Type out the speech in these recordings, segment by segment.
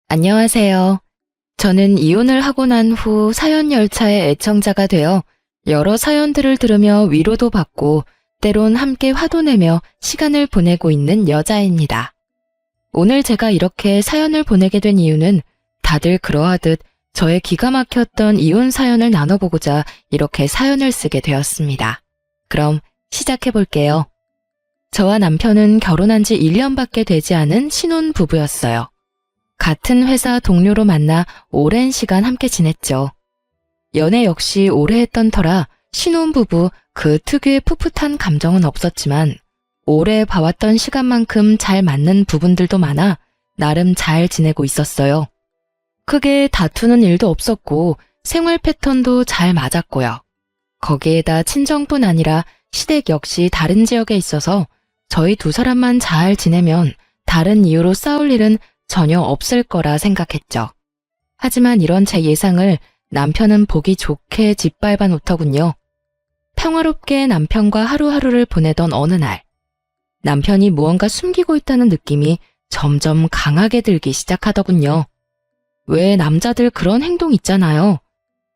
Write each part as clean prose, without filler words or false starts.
안녕하세요. 저는 이혼을 하고 난 후 사연 열차의 애청자가 되어 여러 사연들을 들으며 위로도 받고 때론 함께 화도 내며 시간을 보내고 있는 여자입니다. 오늘 제가 이렇게 사연을 보내게 된 이유는 다들 그러하듯 저의 기가 막혔던 이혼 사연을 나눠보고자 이렇게 사연을 쓰게 되었습니다. 그럼 시작해 볼게요. 저와 남편은 결혼한 지 1년밖에 되지 않은 신혼 부부였어요. 같은 회사 동료로 만나 오랜 시간 함께 지냈죠. 연애 역시 오래 했던 터라 신혼부부 그 특유의 풋풋한 감정은 없었지만 오래 봐왔던 시간만큼 잘 맞는 부분들도 많아 나름 잘 지내고 있었어요. 크게 다투는 일도 없었고 생활 패턴도 잘 맞았고요. 거기에다 친정뿐 아니라 시댁 역시 다른 지역에 있어서 저희 두 사람만 잘 지내면 다른 이유로 싸울 일은 전혀 없을 거라 생각했죠. 하지만 이런 제 예상을 남편은 보기 좋게 짓밟아 놓더군요. 평화롭게 남편과 하루하루를 보내던 어느 날, 남편이 무언가 숨기고 있다는 느낌이 점점 강하게 들기 시작하더군요. 왜 남자들 그런 행동 있잖아요.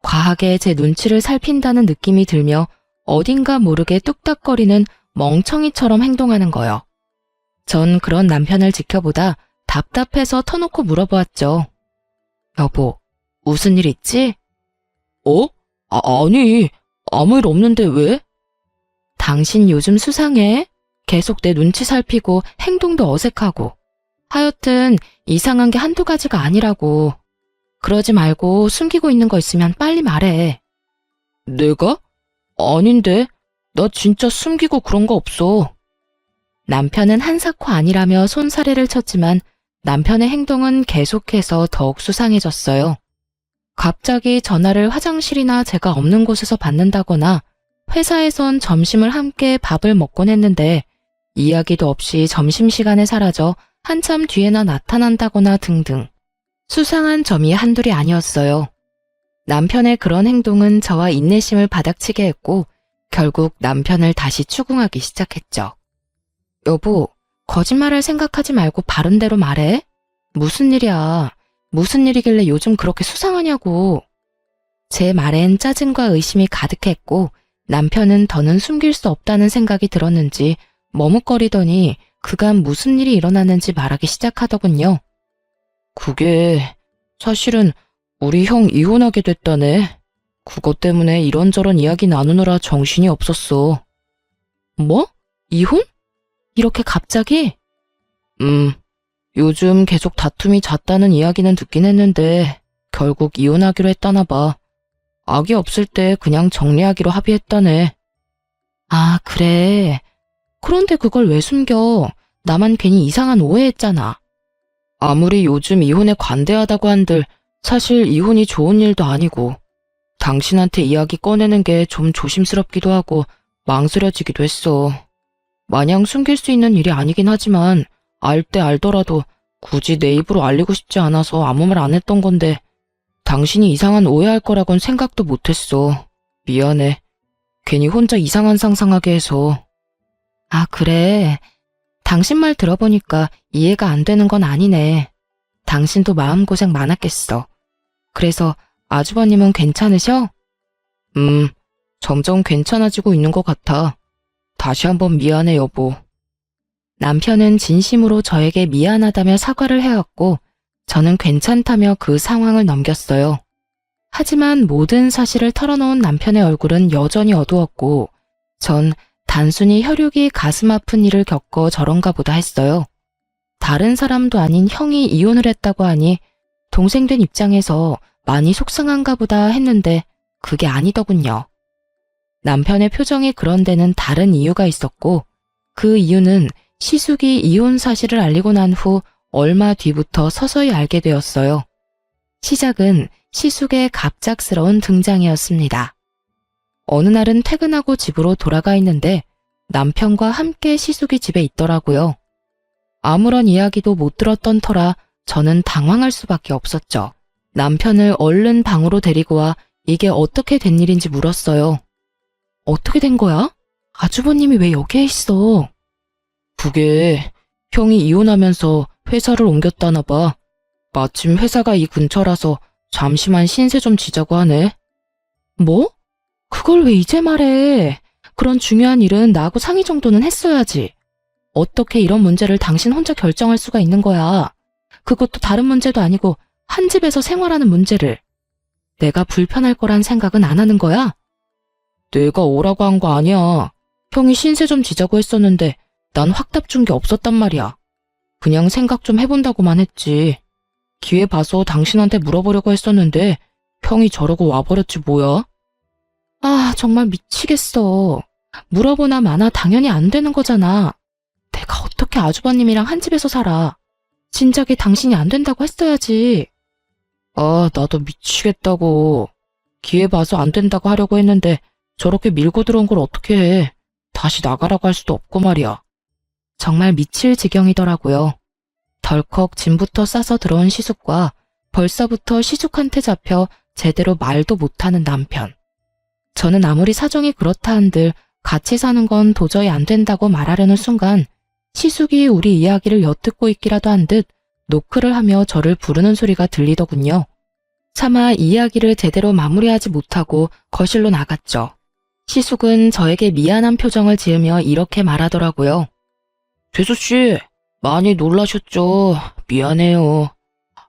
과하게 제 눈치를 살핀다는 느낌이 들며 어딘가 모르게 뚝딱거리는 멍청이처럼 행동하는 거요. 전 그런 남편을 지켜보다 답답해서 터놓고 물어보았죠. 여보, 무슨 일 있지? 아니, 아무 일 없는데 왜? 당신 요즘 수상해? 계속 내 눈치 살피고 행동도 어색하고. 하여튼 이상한 게 한두 가지가 아니라고. 그러지 말고 숨기고 있는 거 있으면 빨리 말해. 내가? 아닌데, 나 진짜 숨기고 그런 거 없어. 남편은 한사코 아니라며 손사래를 쳤지만 남편의 행동은 계속해서 더욱 수상해졌어요. 갑자기 전화를 화장실이나 제가 없는 곳에서 받는다거나 회사에선 점심을 함께 밥을 먹곤 했는데 이야기도 없이 점심시간에 사라져 한참 뒤에나 나타난다거나 등등 수상한 점이 한둘이 아니었어요. 남편의 그런 행동은 저와 인내심을 바닥치게 했고 결국 남편을 다시 추궁하기 시작했죠. 여보, 거짓말할 생각하지 말고 바른 대로 말해. 무슨 일이야? 무슨 일이길래 요즘 그렇게 수상하냐고. 제 말엔 짜증과 의심이 가득했고 남편은 더는 숨길 수 없다는 생각이 들었는지 머뭇거리더니 그간 무슨 일이 일어났는지 말하기 시작하더군요. 그게 사실은 우리 형 이혼하게 됐다네. 그것 때문에 이런저런 이야기 나누느라 정신이 없었어. 뭐? 이혼? 이렇게 갑자기? 요즘 계속 다툼이 잦다는 이야기는 듣긴 했는데 결국 이혼하기로 했다나 봐. 악이 없을 때 그냥 정리하기로 합의했다네. 아, 그래. 그런데 그걸 왜 숨겨? 나만 괜히 이상한 오해했잖아. 아무리 요즘 이혼에 관대하다고 한들 사실 이혼이 좋은 일도 아니고 당신한테 이야기 꺼내는 게 좀 조심스럽기도 하고 망설여지기도 했어. 마냥 숨길 수 있는 일이 아니긴 하지만 알 때 알더라도 굳이 내 입으로 알리고 싶지 않아서 아무 말 안 했던 건데 당신이 이상한 오해할 거라곤 생각도 못했어. 미안해. 괜히 혼자 이상한 상상하게 해서. 아, 그래. 당신 말 들어보니까 이해가 안 되는 건 아니네. 당신도 마음고생 많았겠어. 그래서 아주버님은 괜찮으셔? 점점 괜찮아지고 있는 것 같아. 다시 한번 미안해, 여보. 남편은 진심으로 저에게 미안하다며 사과를 해왔고 저는 괜찮다며 그 상황을 넘겼어요. 하지만 모든 사실을 털어놓은 남편의 얼굴은 여전히 어두웠고 전 단순히 혈육이 가슴 아픈 일을 겪어 저런가 보다 했어요. 다른 사람도 아닌 형이 이혼을 했다고 하니 동생 된 입장에서 많이 속상한가 보다 했는데 그게 아니더군요. 남편의 표정이 그런 데는 다른 이유가 있었고 그 이유는 시숙이 이혼 사실을 알리고 난 후 얼마 뒤부터 서서히 알게 되었어요. 시작은 시숙의 갑작스러운 등장이었습니다. 어느 날은 퇴근하고 집으로 돌아가 있는데 남편과 함께 시숙이 집에 있더라고요. 아무런 이야기도 못 들었던 터라 저는 당황할 수밖에 없었죠. 남편을 얼른 방으로 데리고 와 이게 어떻게 된 일인지 물었어요. 어떻게 된 거야? 아주버님이 왜 여기에 있어? 그게 형이 이혼하면서 회사를 옮겼다나 봐. 마침 회사가 이 근처라서 잠시만 신세 좀 지자고 하네. 뭐? 그걸 왜 이제 말해? 그런 중요한 일은 나하고 상의 정도는 했어야지. 어떻게 이런 문제를 당신 혼자 결정할 수가 있는 거야? 그것도 다른 문제도 아니고 한 집에서 생활하는 문제를. 내가 불편할 거란 생각은 안 하는 거야? 내가 오라고 한 거 아니야. 형이 신세 좀 지자고 했었는데 난 확답 준 게 없었단 말이야. 그냥 생각 좀 해본다고만 했지. 기회 봐서 당신한테 물어보려고 했었는데 형이 저러고 와버렸지 뭐야? 아, 정말 미치겠어. 물어보나 마나 당연히 안 되는 거잖아. 내가 어떻게 아주버님이랑 한 집에서 살아. 진작에 당신이 안 된다고 했어야지. 아, 나도 미치겠다고. 기회 봐서 안 된다고 하려고 했는데 저렇게 밀고 들어온 걸 어떻게 해. 다시 나가라고 할 수도 없고 말이야. 정말 미칠 지경이더라고요. 덜컥 짐부터 싸서 들어온 시숙과 벌써부터 시숙한테 잡혀 제대로 말도 못하는 남편. 저는 아무리 사정이 그렇다 한들 같이 사는 건 도저히 안 된다고 말하려는 순간 시숙이 우리 이야기를 엿듣고 있기라도 한 듯 노크를 하며 저를 부르는 소리가 들리더군요. 차마 이야기를 제대로 마무리하지 못하고 거실로 나갔죠. 시숙은 저에게 미안한 표정을 지으며 이렇게 말하더라고요. 재수씨, 많이 놀라셨죠? 미안해요.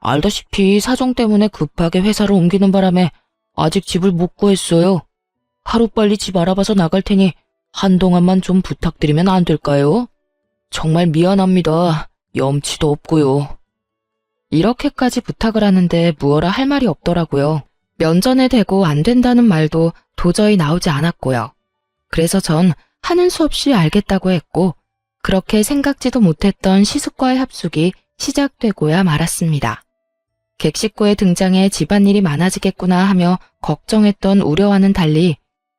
알다시피 사정 때문에 급하게 회사를 옮기는 바람에 아직 집을 못 구했어요. 하루빨리 집 알아봐서 나갈 테니 한동안만 좀 부탁드리면 안 될까요? 정말 미안합니다. 염치도 없고요. 이렇게까지 부탁을 하는데 무어라 할 말이 없더라고요. 면전에 대고 안 된다는 말도 도저히 나오지 않았고요. 그래서 전 하는 수 없이 알겠다고 했고 그렇게 생각지도 못했던 시숙과의 합숙이 시작되고야 말았습니다. 객식구의 등장에 집안일이 많아지겠구나 하며 걱정했던 우려와는 달리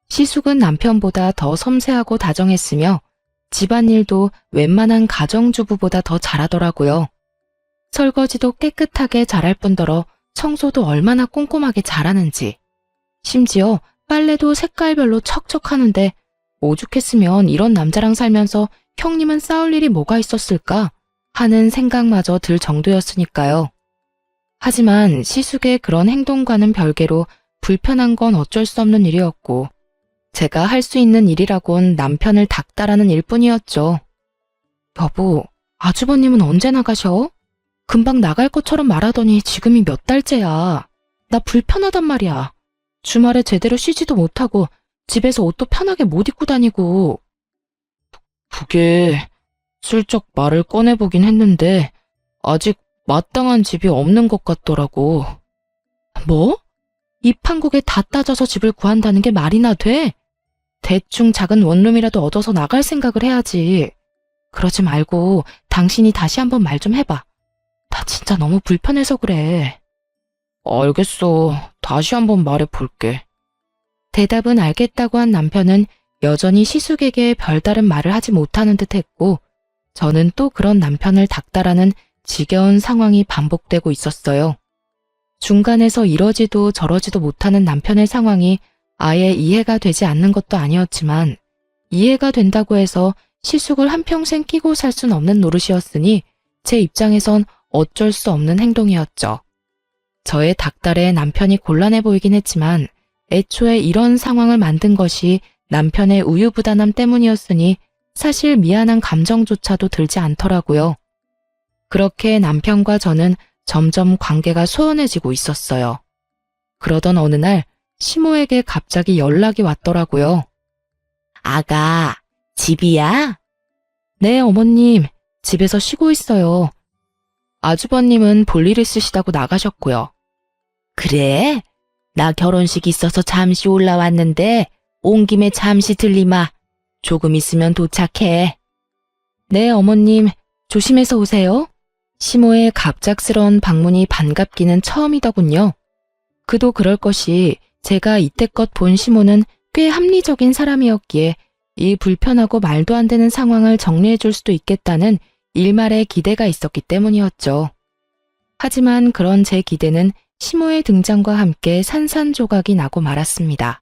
시숙은 남편보다 더 섬세하고 다정했으며 집안일도 웬만한 가정주부보다 더 잘하더라고요. 설거지도 깨끗하게 잘할 뿐더러 청소도 얼마나 꼼꼼하게 잘하는지. 심지어 빨래도 색깔별로 척척 하는데 오죽했으면 이런 남자랑 살면서 형님은 싸울 일이 뭐가 있었을까 하는 생각마저 들 정도였으니까요. 하지만 시숙의 그런 행동과는 별개로 불편한 건 어쩔 수 없는 일이었고 제가 할 수 있는 일이라곤 남편을 닦다라는 일뿐이었죠. 여보, 아주버님은 언제 나가셔? 금방 나갈 것처럼 말하더니 지금이 몇 달째야. 나 불편하단 말이야. 주말에 제대로 쉬지도 못하고 집에서 옷도 편하게 못 입고 다니고. 그게 슬쩍 말을 꺼내보긴 했는데 아직 마땅한 집이 없는 것 같더라고. 뭐? 입 한 국에 다 따져서 집을 구한다는 게 말이나 돼? 대충 작은 원룸이라도 얻어서 나갈 생각을 해야지. 그러지 말고 당신이 다시 한번 말 좀 해봐. 나 진짜 너무 불편해서 그래. 알겠어. 다시 한번 말해볼게. 대답은 알겠다고 한 남편은 여전히 시숙에게 별다른 말을 하지 못하는 듯 했고 저는 또 그런 남편을 닥달하는 지겨운 상황이 반복되고 있었어요. 중간에서 이러지도 저러지도 못하는 남편의 상황이 아예 이해가 되지 않는 것도 아니었지만 이해가 된다고 해서 시숙을 한평생 끼고 살 순 없는 노릇이었으니 제 입장에선 어쩔 수 없는 행동이었죠. 저의 닥달에 남편이 곤란해 보이긴 했지만 애초에 이런 상황을 만든 것이 남편의 우유부단함 때문이었으니 사실 미안한 감정조차도 들지 않더라고요. 그렇게 남편과 저는 점점 관계가 소원해지고 있었어요. 그러던 어느 날 시모에게 갑자기 연락이 왔더라고요. 아가, 집이야? 네, 어머님. 집에서 쉬고 있어요. 아주버님은 볼일 있으시다고 나가셨고요. 그래? 나 결혼식 있어서 잠시 올라왔는데 온 김에 잠시 들리마. 조금 있으면 도착해. 네, 어머님. 조심해서 오세요. 시모의 갑작스러운 방문이 반갑기는 처음이더군요. 그도 그럴 것이 제가 이때껏 본 시모는 꽤 합리적인 사람이었기에 이 불편하고 말도 안 되는 상황을 정리해 줄 수도 있겠다는 일말의 기대가 있었기 때문이었죠. 하지만 그런 제 기대는 시모의 등장과 함께 산산조각이 나고 말았습니다.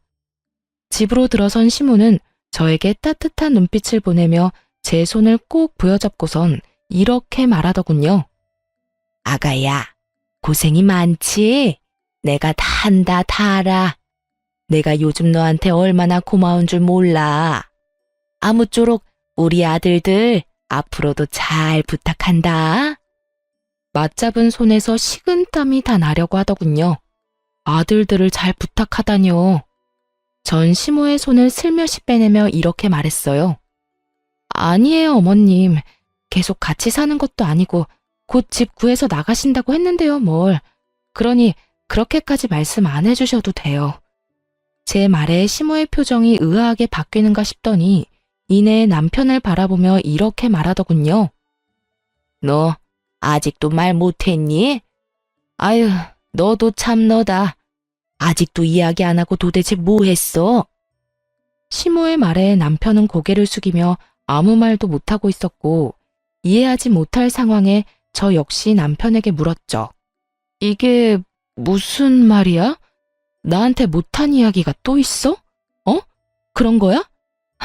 집으로 들어선 시모는 저에게 따뜻한 눈빛을 보내며 제 손을 꼭 부여잡고선 이렇게 말하더군요. 아가야, 고생이 많지? 내가 다 한다, 다 알아. 내가 요즘 너한테 얼마나 고마운 줄 몰라. 아무쪼록 우리 아들들 앞으로도 잘 부탁한다. 맞잡은 손에서 식은땀이 다 나려고 하더군요. 아들들을 잘 부탁하다뇨. 전 시모의 손을 슬며시 빼내며 이렇게 말했어요. 아니에요, 어머님. 계속 같이 사는 것도 아니고 곧 집 구해서 나가신다고 했는데요, 뭘. 그러니 그렇게까지 말씀 안 해주셔도 돼요. 제 말에 시모의 표정이 의아하게 바뀌는가 싶더니 이내 남편을 바라보며 이렇게 말하더군요. 너 아직도 말 못했니? 아유, 너도 참 너다. 아직도 이야기 안 하고 도대체 뭐 했어? 시모의 말에 남편은 고개를 숙이며 아무 말도 못하고 있었고 이해하지 못할 상황에 저 역시 남편에게 물었죠. 이게 무슨 말이야? 나한테 못한 이야기가 또 있어? 그런 거야?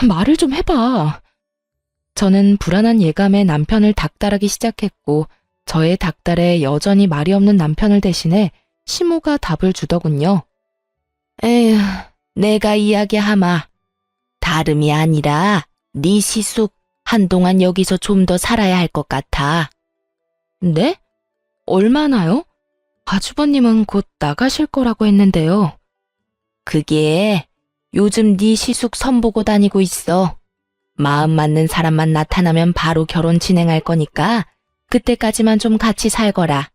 말을 좀 해봐. 저는 불안한 예감에 남편을 닥달하기 시작했고 저의 닥달에 여전히 말이 없는 남편을 대신해 시모가 답을 주더군요. 에휴, 내가 이야기하마. 다름이 아니라 네 시숙 한동안 여기서 좀 더 살아야 할 것 같아. 네? 얼마나요? 아주버님은 곧 나가실 거라고 했는데요. 그게 요즘 네 시숙 선보고 다니고 있어. 마음 맞는 사람만 나타나면 바로 결혼 진행할 거니까 그때까지만 좀 같이 살거라.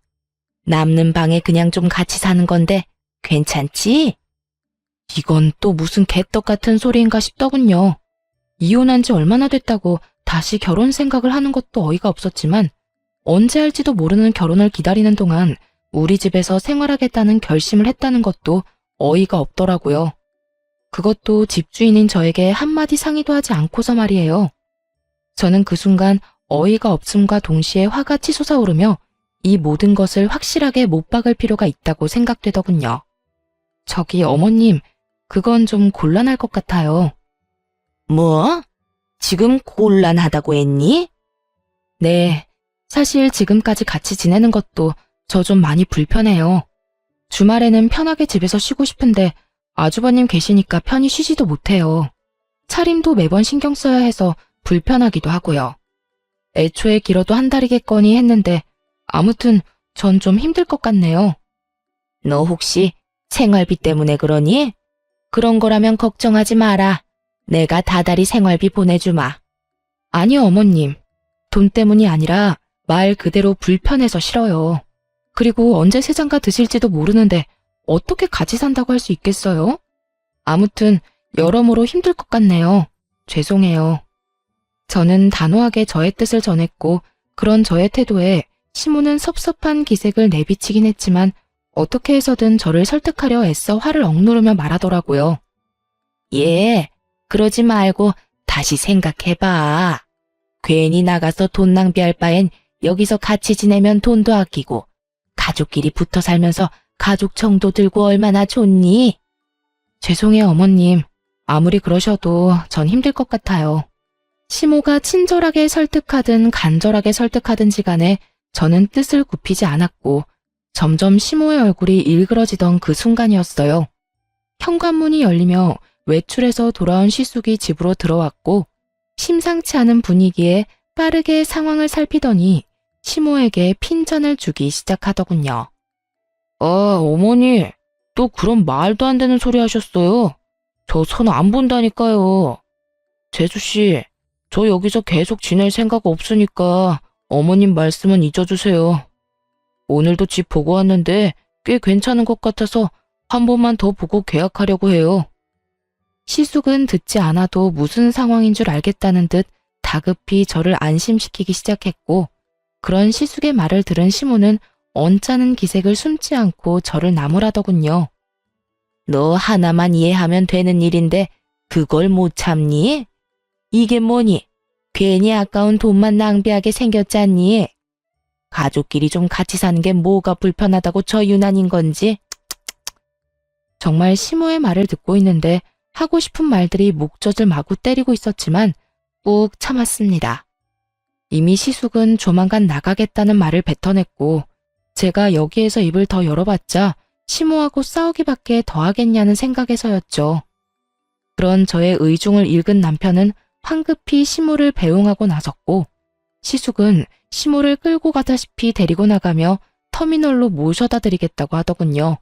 남는 방에 그냥 좀 같이 사는 건데 괜찮지? 이건 또 무슨 개떡 같은 소리인가 싶더군요. 이혼한 지 얼마나 됐다고 다시 결혼 생각을 하는 것도 어이가 없었지만 언제 할지도 모르는 결혼을 기다리는 동안 우리 집에서 생활하겠다는 결심을 했다는 것도 어이가 없더라고요. 그것도 집주인인 저에게 한마디 상의도 하지 않고서 말이에요. 저는 그 순간 어이가 없음과 동시에 화가 치솟아오르며 이 모든 것을 확실하게 못 박을 필요가 있다고 생각되더군요. 저기 어머님, 그건 좀 곤란할 것 같아요. 뭐? 지금 곤란하다고 했니? 네, 사실 지금까지 같이 지내는 것도 저 좀 많이 불편해요. 주말에는 편하게 집에서 쉬고 싶은데 아주버님 계시니까 편히 쉬지도 못해요. 차림도 매번 신경 써야 해서 불편하기도 하고요. 애초에 길어도 한 달이겠거니 했는데 아무튼 전 좀 힘들 것 같네요. 너 혹시 생활비 때문에 그러니? 그런 거라면 걱정하지 마라. 내가 다달이 생활비 보내주마. 아니요, 어머님. 돈 때문이 아니라 말 그대로 불편해서 싫어요. 그리고 언제 세장가 드실지도 모르는데 어떻게 같이 산다고 할 수 있겠어요? 아무튼 여러모로 힘들 것 같네요. 죄송해요. 저는 단호하게 저의 뜻을 전했고 그런 저의 태도에 시모는 섭섭한 기색을 내비치긴 했지만 어떻게 해서든 저를 설득하려 애써 화를 억누르며 말하더라고요. 예, 그러지 말고 다시 생각해봐. 괜히 나가서 돈 낭비할 바엔 여기서 같이 지내면 돈도 아끼고 가족끼리 붙어 살면서 가족 정도 들고 얼마나 좋니? 죄송해요, 어머님. 아무리 그러셔도 전 힘들 것 같아요. 시모가 친절하게 설득하든 간절하게 설득하든지 간에 저는 뜻을 굽히지 않았고 점점 시모의 얼굴이 일그러지던 그 순간이었어요. 현관문이 열리며 외출해서 돌아온 시숙이 집으로 들어왔고 심상치 않은 분위기에 빠르게 상황을 살피더니 시모에게 핀잔을 주기 시작하더군요. 어머니, 또 그런 말도 안 되는 소리 하셨어요. 저 손 안 본다니까요. 재수씨, 저 여기서 계속 지낼 생각 없으니까 어머님 말씀은 잊어주세요. 오늘도 집 보고 왔는데 꽤 괜찮은 것 같아서 한 번만 더 보고 계약하려고 해요. 시숙은 듣지 않아도 무슨 상황인 줄 알겠다는 듯 다급히 저를 안심시키기 시작했고 그런 시숙의 말을 들은 시모는 언짢은 기색을 숨지 않고 저를 나무라더군요. 너 하나만 이해하면 되는 일인데 그걸 못 참니? 이게 뭐니? 괜히 아까운 돈만 낭비하게 생겼잖니? 가족끼리 좀 같이 사는 게 뭐가 불편하다고 저 유난인 건지? 정말 시모의 말을 듣고 있는데 하고 싶은 말들이 목젖을 마구 때리고 있었지만 꾹 참았습니다. 이미 시숙은 조만간 나가겠다는 말을 뱉어냈고 제가 여기에서 입을 더 열어봤자 시모하고 싸우기밖에 더 하겠냐는 생각에서였죠. 그런 저의 의중을 읽은 남편은 황급히 시모를 배웅하고 나섰고 시숙은 시모를 끌고 가다시피 데리고 나가며 터미널로 모셔다 드리겠다고 하더군요.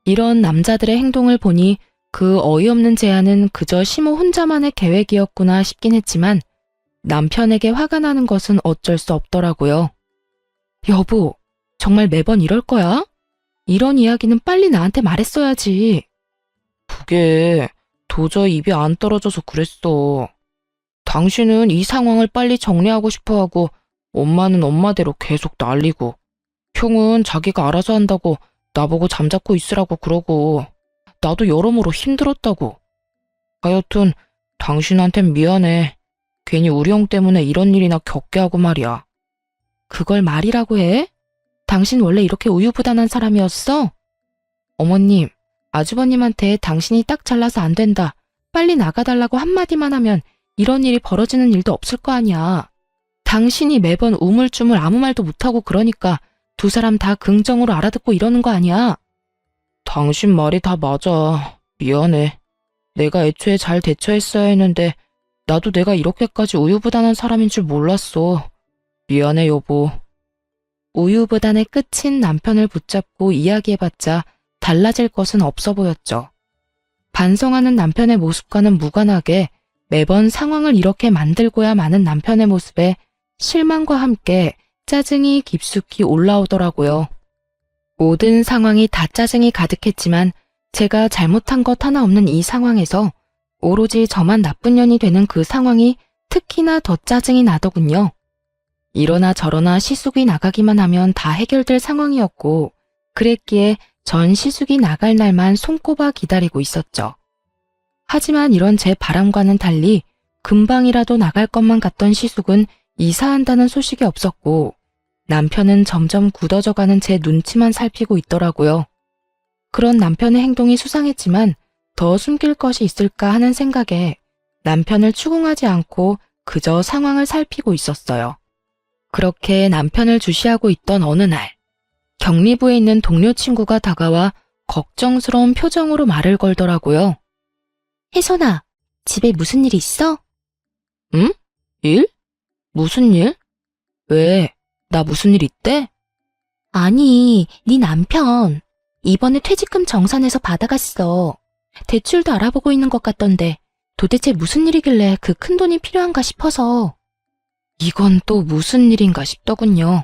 이런 남자들의 행동을 보니 그 어이없는 제안은 그저 시모 혼자만의 계획이었구나 싶긴 했지만 남편에게 화가 나는 것은 어쩔 수 없더라고요. 여보, 정말 매번 이럴 거야? 이런 이야기는 빨리 나한테 말했어야지. 그게 도저히 입이 안 떨어져서 그랬어. 당신은 이 상황을 빨리 정리하고 싶어하고 엄마는 엄마대로 계속 난리고 형은 자기가 알아서 한다고 나보고 잠자코 있으라고 그러고 나도 여러모로 힘들었다고. 하여튼 당신한텐 미안해. 괜히 우리 형 때문에 이런 일이나 겪게 하고 말이야. 그걸 말이라고 해? 당신 원래 이렇게 우유부단한 사람이었어? 어머님, 아주버님한테 당신이 딱 잘나서 안 된다, 빨리 나가달라고 한마디만 하면 이런 일이 벌어지는 일도 없을 거 아니야. 당신이 매번 우물쭈물 아무 말도 못하고 그러니까 두 사람 다 긍정으로 알아듣고 이러는 거 아니야. 당신 말이 다 맞아. 미안해. 내가 애초에 잘 대처했어야 했는데 나도 내가 이렇게까지 우유부단한 사람인 줄 몰랐어. 미안해, 여보. 우유부단의 끝인 남편을 붙잡고 이야기해봤자 달라질 것은 없어 보였죠. 반성하는 남편의 모습과는 무관하게 매번 상황을 이렇게 만들고야 마는 남편의 모습에 실망과 함께 짜증이 깊숙이 올라오더라고요. 모든 상황이 다 짜증이 가득했지만 제가 잘못한 것 하나 없는 이 상황에서 오로지 저만 나쁜 년이 되는 그 상황이 특히나 더 짜증이 나더군요. 이러나 저러나 시숙이 나가기만 하면 다 해결될 상황이었고 그랬기에 전 시숙이 나갈 날만 손꼽아 기다리고 있었죠. 하지만 이런 제 바람과는 달리 금방이라도 나갈 것만 같던 시숙은 이사한다는 소식이 없었고 남편은 점점 굳어져가는 제 눈치만 살피고 있더라고요. 그런 남편의 행동이 수상했지만 더 숨길 것이 있을까 하는 생각에 남편을 추궁하지 않고 그저 상황을 살피고 있었어요. 그렇게 남편을 주시하고 있던 어느 날, 격리부에 있는 동료 친구가 다가와 걱정스러운 표정으로 말을 걸더라고요. 혜선아, 집에 무슨 일 있어? 응? 일? 무슨 일? 왜? 나 무슨 일 있대? 아니, 네 남편. 이번에 퇴직금 정산해서 받아갔어. 대출도 알아보고 있는 것 같던데 도대체 무슨 일이길래 그 큰돈이 필요한가 싶어서. 이건 또 무슨 일인가 싶더군요.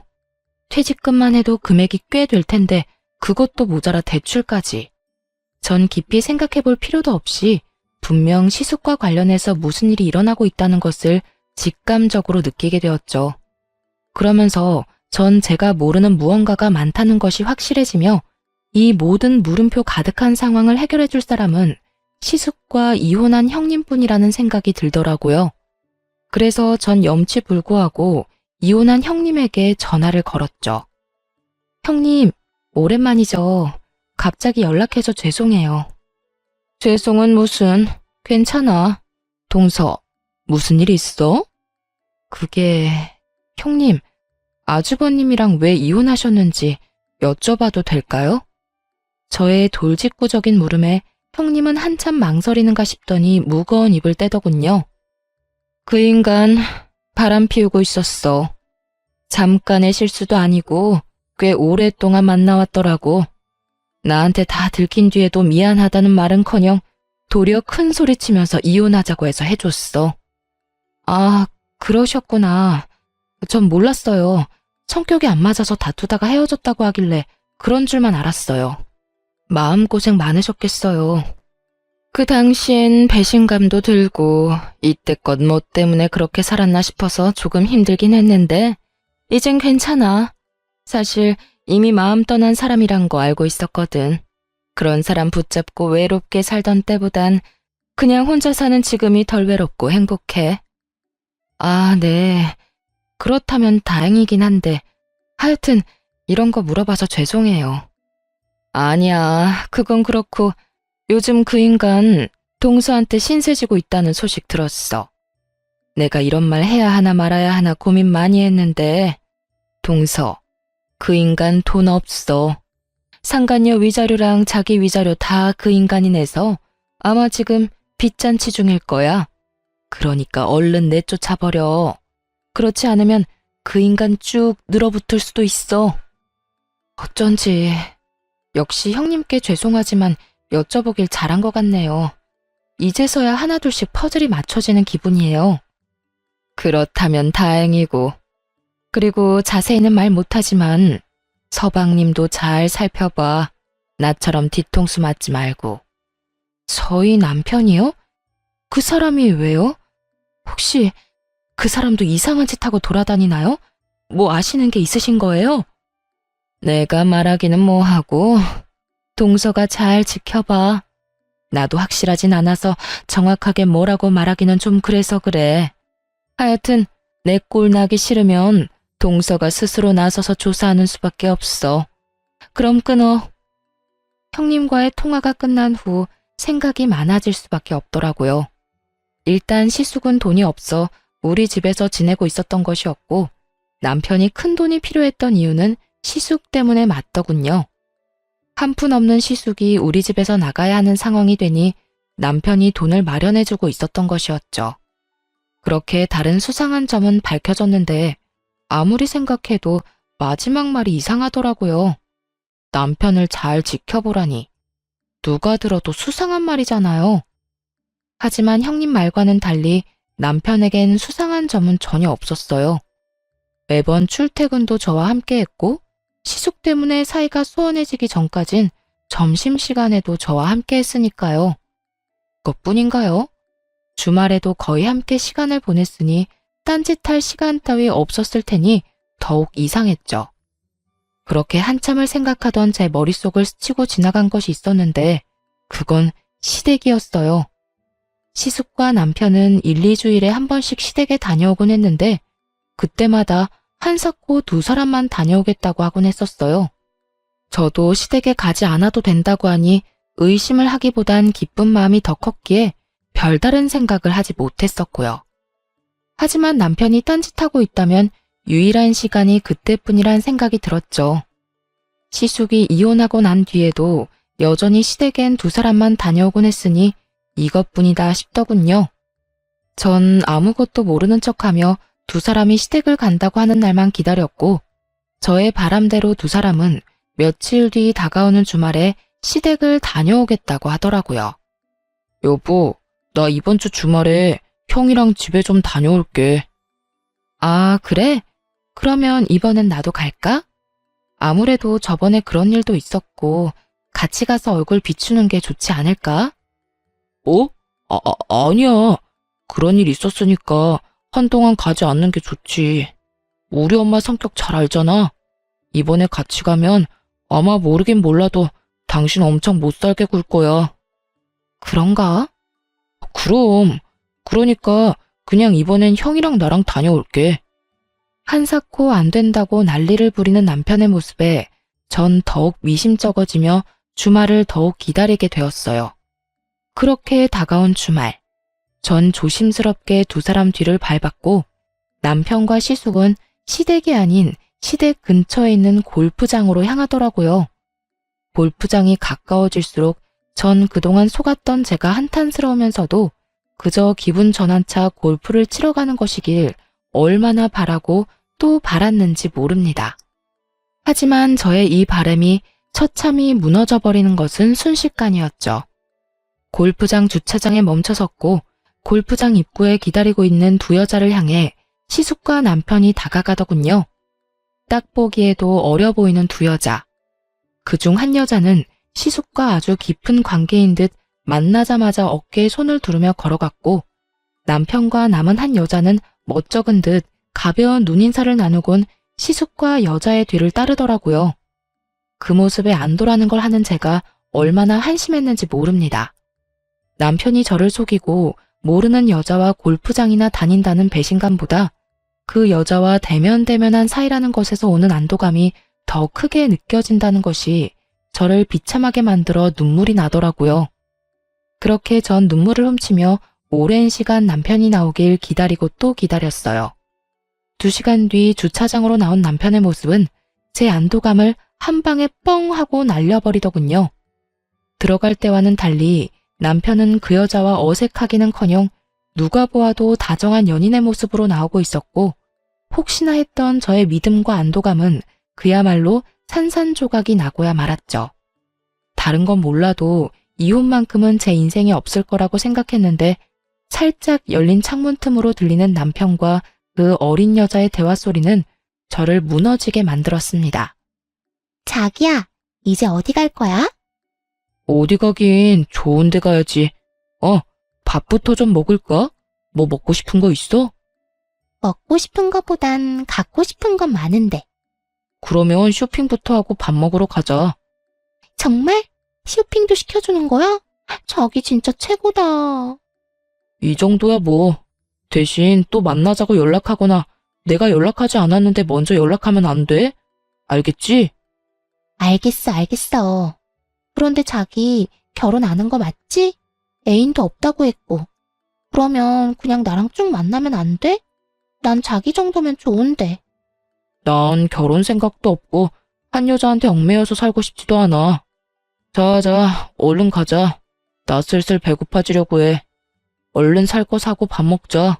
퇴직금만 해도 금액이 꽤 될 텐데 그것도 모자라 대출까지. 전 깊이 생각해 볼 필요도 없이 분명 시숙과 관련해서 무슨 일이 일어나고 있다는 것을 직감적으로 느끼게 되었죠. 그러면서 전 제가 모르는 무언가가 많다는 것이 확실해지며 이 모든 물음표 가득한 상황을 해결해 줄 사람은 시숙과 이혼한 형님뿐이라는 생각이 들더라고요. 그래서 전 염치불구하고 이혼한 형님에게 전화를 걸었죠. 형님, 오랜만이죠. 갑자기 연락해서 죄송해요. 죄송은 무슨, 괜찮아. 동서, 무슨 일 있어? 그게, 형님, 아주버님이랑 왜 이혼하셨는지 여쭤봐도 될까요? 저의 돌직구적인 물음에 형님은 한참 망설이는가 싶더니 무거운 입을 떼더군요. 그 인간 바람 피우고 있었어. 잠깐의 실수도 아니고 꽤 오랫동안 만나왔더라고. 나한테 다 들킨 뒤에도 미안하다는 말은커녕 도리어 큰 소리치면서 이혼하자고 해서 해줬어. 아, 그러셨구나. 전 몰랐어요. 성격이 안 맞아서 다투다가 헤어졌다고 하길래 그런 줄만 알았어요. 마음고생 많으셨겠어요. 그 당시엔 배신감도 들고 이때껏 뭐 때문에 그렇게 살았나 싶어서 조금 힘들긴 했는데 이젠 괜찮아. 사실 이미 마음 떠난 사람이란 거 알고 있었거든. 그런 사람 붙잡고 외롭게 살던 때보단 그냥 혼자 사는 지금이 덜 외롭고 행복해. 아, 네. 그렇다면 다행이긴 한데 하여튼 이런 거 물어봐서 죄송해요. 아니야, 그건 그렇고 요즘 그 인간 동서한테 신세지고 있다는 소식 들었어. 내가 이런 말 해야 하나 말아야 하나 고민 많이 했는데 동서, 그 인간 돈 없어. 상간녀 위자료랑 자기 위자료 다 그 인간이 내서 아마 지금 빚잔치 중일 거야. 그러니까 얼른 내쫓아버려. 그렇지 않으면 그 인간 쭉 늘어붙을 수도 있어. 어쩐지 역시 형님께 죄송하지만 여쭤보길 잘한 것 같네요. 이제서야 하나둘씩 퍼즐이 맞춰지는 기분이에요. 그렇다면 다행이고. 그리고 자세히는 말 못하지만 서방님도 잘 살펴봐. 나처럼 뒤통수 맞지 말고. 저희 남편이요? 그 사람이 왜요? 혹시 그 사람도 이상한 짓 하고 돌아다니나요? 뭐 아시는 게 있으신 거예요? 내가 말하기는 뭐하고 동서가 잘 지켜봐. 나도 확실하진 않아서 정확하게 뭐라고 말하기는 좀 그래서 그래. 하여튼 내 꼴 나기 싫으면 동서가 스스로 나서서 조사하는 수밖에 없어. 그럼 끊어. 형님과의 통화가 끝난 후 생각이 많아질 수밖에 없더라고요. 일단 시숙은 돈이 없어 우리 집에서 지내고 있었던 것이었고 남편이 큰 돈이 필요했던 이유는 시숙 때문에 맞더군요. 한 푼 없는 시숙이 우리 집에서 나가야 하는 상황이 되니 남편이 돈을 마련해주고 있었던 것이었죠. 그렇게 다른 수상한 점은 밝혀졌는데 아무리 생각해도 마지막 말이 이상하더라고요. 남편을 잘 지켜보라니. 누가 들어도 수상한 말이잖아요. 하지만 형님 말과는 달리 남편에겐 수상한 점은 전혀 없었어요. 매번 출퇴근도 저와 함께 했고 시숙 때문에 사이가 소원해지기 전까진 점심시간에도 저와 함께 했으니까요. 그것뿐인가요? 주말에도 거의 함께 시간을 보냈으니 딴짓할 시간 따위 없었을 테니 더욱 이상했죠. 그렇게 한참을 생각하던 제 머릿속을 스치고 지나간 것이 있었는데 그건 시댁이었어요. 시숙과 남편은 1, 2주일에 한 번씩 시댁에 다녀오곤 했는데 그때마다 한사코 두 사람만 다녀오겠다고 하곤 했었어요. 저도 시댁에 가지 않아도 된다고 하니 의심을 하기보단 기쁜 마음이 더 컸기에 별다른 생각을 하지 못했었고요. 하지만 남편이 딴짓하고 있다면 유일한 시간이 그때뿐이란 생각이 들었죠. 시숙이 이혼하고 난 뒤에도 여전히 시댁엔 두 사람만 다녀오곤 했으니 이것뿐이다 싶더군요. 전 아무것도 모르는 척하며 두 사람이 시댁을 간다고 하는 날만 기다렸고 저의 바람대로 두 사람은 며칠 뒤 다가오는 주말에 시댁을 다녀오겠다고 하더라고요. 여보, 나 이번 주 주말에 형이랑 집에 좀 다녀올게. 아, 그래? 그러면 이번엔 나도 갈까? 아무래도 저번에 그런 일도 있었고 같이 가서 얼굴 비추는 게 좋지 않을까? 어? 아니야. 그런 일 있었으니까 한동안 가지 않는 게 좋지. 우리 엄마 성격 잘 알잖아. 이번에 같이 가면 아마 모르긴 몰라도 당신 엄청 못 살게 굴 거야. 그런가? 그럼. 그러니까 그냥 이번엔 형이랑 나랑 다녀올게. 한사코 안 된다고 난리를 부리는 남편의 모습에 전 더욱 미심쩍어지며 주말을 더욱 기다리게 되었어요. 그렇게 다가온 주말, 전 조심스럽게 두 사람 뒤를 밟았고 남편과 시숙은 시댁이 아닌 시댁 근처에 있는 골프장으로 향하더라고요. 골프장이 가까워질수록 전 그동안 속았던 제가 한탄스러우면서도 그저 기분 전환차 골프를 치러 가는 것이길 얼마나 바라고 또 바랐는지 모릅니다. 하지만 저의 이 바람이 처참히 무너져버리는 것은 순식간이었죠. 골프장 주차장에 멈춰섰고 골프장 입구에 기다리고 있는 두 여자를 향해 시숙과 남편이 다가가더군요. 딱 보기에도 어려 보이는 두 여자. 그중 한 여자는 시숙과 아주 깊은 관계인 듯 만나자마자 어깨에 손을 두르며 걸어갔고 남편과 남은 한 여자는 멋쩍은 듯 가벼운 눈인사를 나누곤 시숙과 여자의 뒤를 따르더라고요. 그 모습에 안도라는 걸 하는 제가 얼마나 한심했는지 모릅니다. 남편이 저를 속이고 모르는 여자와 골프장이나 다닌다는 배신감보다 그 여자와 대면대면한 사이라는 것에서 오는 안도감이 더 크게 느껴진다는 것이 저를 비참하게 만들어 눈물이 나더라고요. 그렇게 전 눈물을 훔치며 오랜 시간 남편이 나오길 기다리고 또 기다렸어요. 2시간 뒤 주차장으로 나온 남편의 모습은 제 안도감을 한 방에 뻥 하고 날려버리더군요. 들어갈 때와는 달리 남편은 그 여자와 어색하기는커녕 누가 보아도 다정한 연인의 모습으로 나오고 있었고, 혹시나 했던 저의 믿음과 안도감은 그야말로 산산조각이 나고야 말았죠. 다른 건 몰라도 이혼만큼은 제 인생에 없을 거라고 생각했는데, 살짝 열린 창문 틈으로 들리는 남편과 그 어린 여자의 대화 소리는 저를 무너지게 만들었습니다. 자기야, 이제 어디 갈 거야? 어디 가긴 좋은 데 가야지. 밥부터 좀 먹을까? 뭐 먹고 싶은 거 있어? 먹고 싶은 것보단 갖고 싶은 건 많은데. 그러면 쇼핑부터 하고 밥 먹으러 가자. 정말? 쇼핑도 시켜주는 거야? 자기 진짜 최고다. 이 정도야 뭐. 대신 또 만나자고 연락하거나 내가 연락하지 않았는데 먼저 연락하면 안 돼? 알겠지? 알겠어. 그런데 자기 결혼 안 한 거 맞지? 애인도 없다고 했고. 그러면 그냥 나랑 쭉 만나면 안 돼? 난 자기 정도면 좋은데. 난 결혼 생각도 없고 한 여자한테 얽매여서 살고 싶지도 않아. 자, 얼른 가자. 나 슬슬 배고파지려고 해. 얼른 살 거 사고 밥 먹자.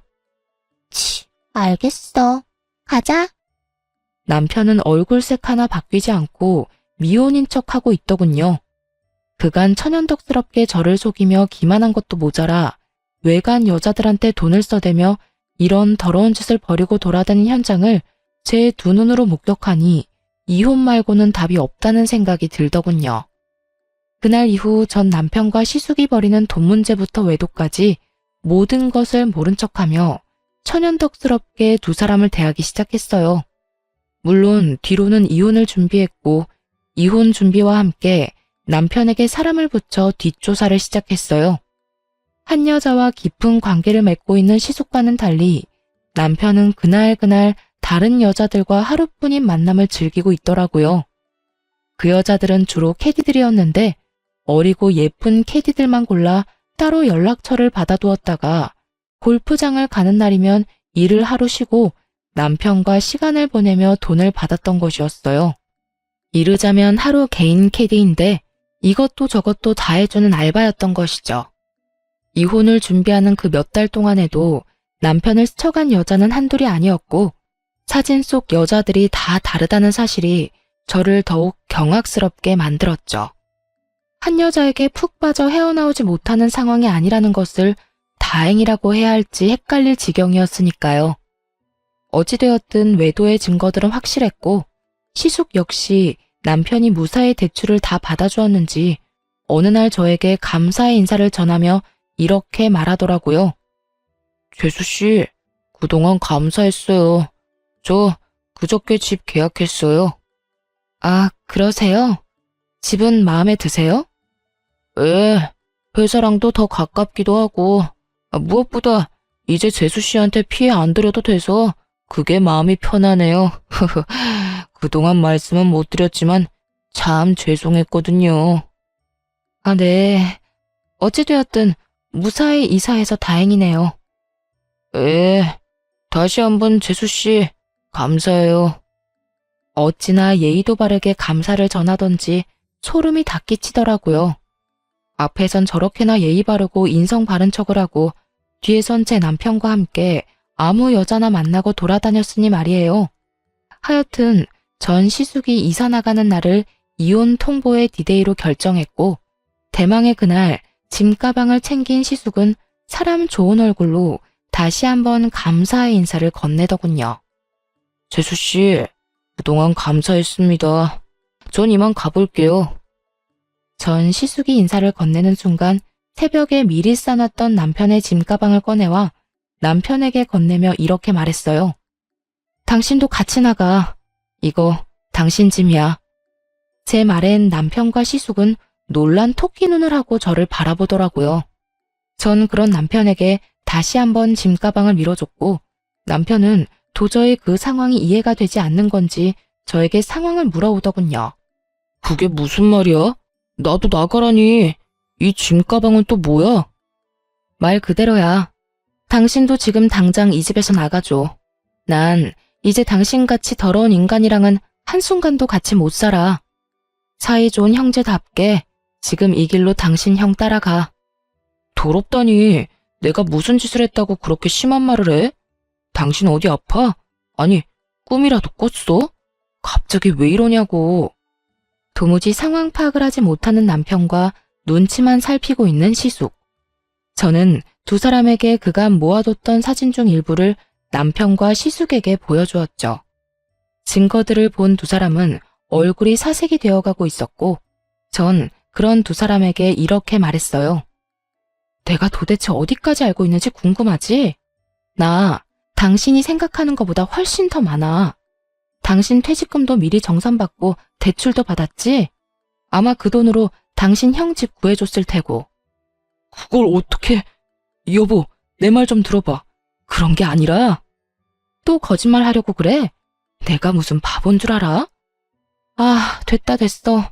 알겠어. 가자. 남편은 얼굴색 하나 바뀌지 않고 미혼인 척하고 있더군요. 그간 천연덕스럽게 저를 속이며 기만한 것도 모자라 외간 여자들한테 돈을 써대며 이런 더러운 짓을 벌이고 돌아다니는 현장을 제 두 눈으로 목격하니 이혼 말고는 답이 없다는 생각이 들더군요. 그날 이후 전 남편과 시숙이 벌이는 돈 문제부터 외도까지 모든 것을 모른 척하며 천연덕스럽게 두 사람을 대하기 시작했어요. 물론 뒤로는 이혼을 준비했고 이혼 준비와 함께 남편에게 사람을 붙여 뒷조사를 시작했어요. 한 여자와 깊은 관계를 맺고 있는 시숙과는 달리 남편은 그날 다른 여자들과 하루뿐인 만남을 즐기고 있더라고요. 그 여자들은 주로 캐디들이었는데 어리고 예쁜 캐디들만 골라 따로 연락처를 받아두었다가 골프장을 가는 날이면 일을 하루 쉬고 남편과 시간을 보내며 돈을 받았던 것이었어요. 이르자면 하루 개인 캐디인데 이것도 저것도 다 해주는 알바였던 것이죠. 이혼을 준비하는 그 몇 달 동안에도 남편을 스쳐간 여자는 한둘이 아니었고 사진 속 여자들이 다 다르다는 사실이 저를 더욱 경악스럽게 만들었죠. 한 여자에게 푹 빠져 헤어나오지 못하는 상황이 아니라는 것을 다행이라고 해야 할지 헷갈릴 지경이었으니까요. 어찌되었든 외도의 증거들은 확실했고 시숙 역시 남편이 무사히 대출을 다 받아주었는지 어느 날 저에게 감사의 인사를 전하며 이렇게 말하더라고요. 재수씨, 그동안 감사했어요. 저 그저께 집 계약했어요. 아, 그러세요? 집은 마음에 드세요? 예, 회사랑도 더 가깝기도 하고 무엇보다 이제 재수씨한테 피해 안 드려도 돼서 그게 마음이 편하네요. 그동안 말씀은 못 드렸지만 참 죄송했거든요. 아, 네. 어찌되었든 무사히 이사해서 다행이네요. 예, 다시 한번 재수씨 감사해요. 어찌나 예의도 바르게 감사를 전하던지 소름이 다 끼치더라고요. 앞에선 저렇게나 예의 바르고 인성 바른 척을 하고 뒤에선 제 남편과 함께 아무 여자나 만나고 돌아다녔으니 말이에요. 하여튼 전 시숙이 이사 나가는 날을 이혼 통보의 디데이로 결정했고 대망의 그날 짐가방을 챙긴 시숙은 사람 좋은 얼굴로 다시 한번 감사의 인사를 건네더군요. 재수씨, 그동안 감사했습니다. 전 이만 가볼게요. 전 시숙이 인사를 건네는 순간 새벽에 미리 싸놨던 남편의 짐가방을 꺼내와 남편에게 건네며 이렇게 말했어요. 당신도 같이 나가. 이거 당신 짐이야. 제 말엔 남편과 시숙은 놀란 토끼 눈을 하고 저를 바라보더라고요. 전 그런 남편에게 다시 한번 짐가방을 밀어줬고 남편은 도저히 그 상황이 이해가 되지 않는 건지 저에게 상황을 물어오더군요. 그게 무슨 말이야? 나도 나가라니. 이 짐가방은 또 뭐야? 말 그대로야. 당신도 지금 당장 이 집에서 나가줘. 난 이제 당신같이 더러운 인간이랑은 한순간도 같이 못 살아. 사이 좋은 형제답게 지금 이 길로 당신 형 따라가. 더럽다니. 내가 무슨 짓을 했다고 그렇게 심한 말을 해? 당신 어디 아파? 아니, 꿈이라도 꿨어? 갑자기 왜 이러냐고. 도무지 상황 파악을 하지 못하는 남편과 눈치만 살피고 있는 시숙. 저는 두 사람에게 그간 모아뒀던 사진 중 일부를 남편과 시숙에게 보여주었죠. 증거들을 본 두 사람은 얼굴이 사색이 되어가고 있었고, 전 그런 두 사람에게 이렇게 말했어요. 내가 도대체 어디까지 알고 있는지 궁금하지? 나 당신이 생각하는 것보다 훨씬 더 많아. 당신 퇴직금도 미리 정산받고 대출도 받았지? 아마 그 돈으로 당신 형 집 구해줬을 테고. 그걸 어떻게... 여보, 내 말 좀 들어봐. 그런 게 아니라... 또 거짓말 하려고 그래? 내가 무슨 바본 줄 알아? 아, 됐어.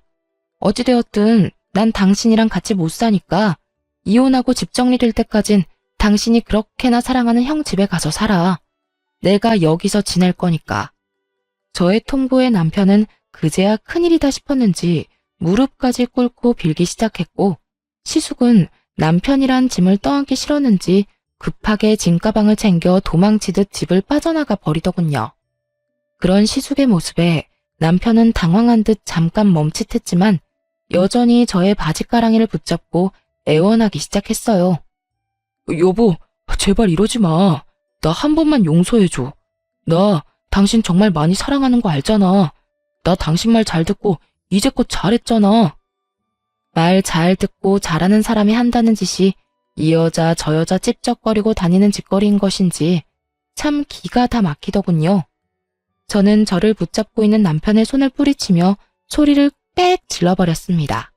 어찌되었든 난 당신이랑 같이 못 사니까 이혼하고 집 정리될 때까진 당신이 그렇게나 사랑하는 형 집에 가서 살아. 내가 여기서 지낼 거니까. 저의 통보에 남편은 그제야 큰일이다 싶었는지 무릎까지 꿇고 빌기 시작했고, 시숙은 남편이란 짐을 떠안기 싫었는지 급하게 짐가방을 챙겨 도망치듯 집을 빠져나가 버리더군요. 그런 시숙의 모습에 남편은 당황한 듯 잠깐 멈칫했지만 여전히 저의 바지가랑이를 붙잡고 애원하기 시작했어요. 여보, 제발 이러지 마. 나 한 번만 용서해줘. 나 당신 정말 많이 사랑하는 거 알잖아. 나 당신 말 잘 듣고 이제껏 잘했잖아. 말 잘 듣고 잘하는 사람이 한다는 짓이 이 여자 저 여자 찝쩍거리고 다니는 짓거리인 것인지 참 기가 다 막히더군요. 저는 저를 붙잡고 있는 남편의 손을 뿌리치며 소리를 빽 질러버렸습니다.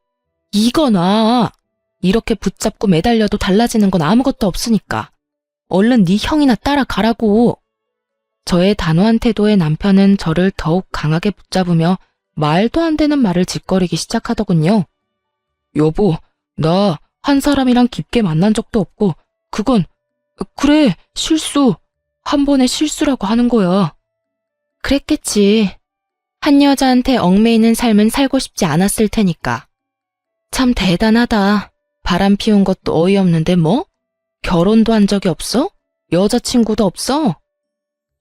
이거나 이렇게 붙잡고 매달려도 달라지는 건 아무것도 없으니까 얼른 네 형이나 따라가라고. 저의 단호한 태도에 남편은 저를 더욱 강하게 붙잡으며 말도 안 되는 말을 짓거리기 시작하더군요. 여보, 나 한 사람이랑 깊게 만난 적도 없고 그건 그래, 실수. 한 번의 실수라고 하는 거야. 그랬겠지. 한 여자한테 얽매이는 삶은 살고 싶지 않았을 테니까. 참 대단하다. 바람 피운 것도 어이없는데 뭐? 결혼도 한 적이 없어? 여자친구도 없어?